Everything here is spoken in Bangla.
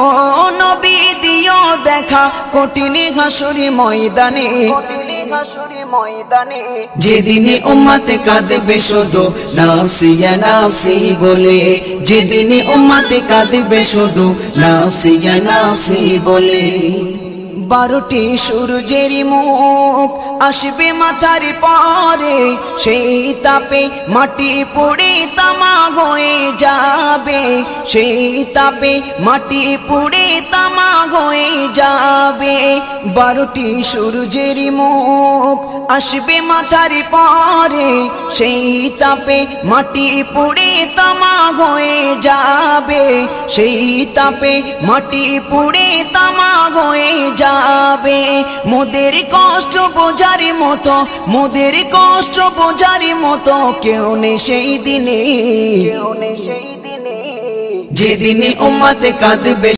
ও নবী দিও দেখা কঠিন হাসুরি ময়দানে, যেদিনে উম্মতে কাঁদবে শুধু নাফসি ইয়া নাফসি বলে, যেদিনে উম্মতে কাঁদবে শুধু নাফসি ইয়া নাফসি বলে। 12টি সূর্যের মুখ আসবে মাথার পরে, সেই তাপে মাটি পুড়ে তামা হয়ে যাবে, সেই তাপে মাটি পুড়ে তামা হয়ে যাবে। 12টি সূর্যের মুখ আসবে মাথার পরে, সেই তাপে মাটি পুড়ে তামা হয়ে যাবে, সেই তাপে মাটি পুড়ে তামা হয়ে যাবে। মোদের কষ্ট বোঝার মতো, মোদের কষ্ট বোঝার মতো কেউ নেই সেই দিনে, যেদিনে উম্মতে কাঁদবে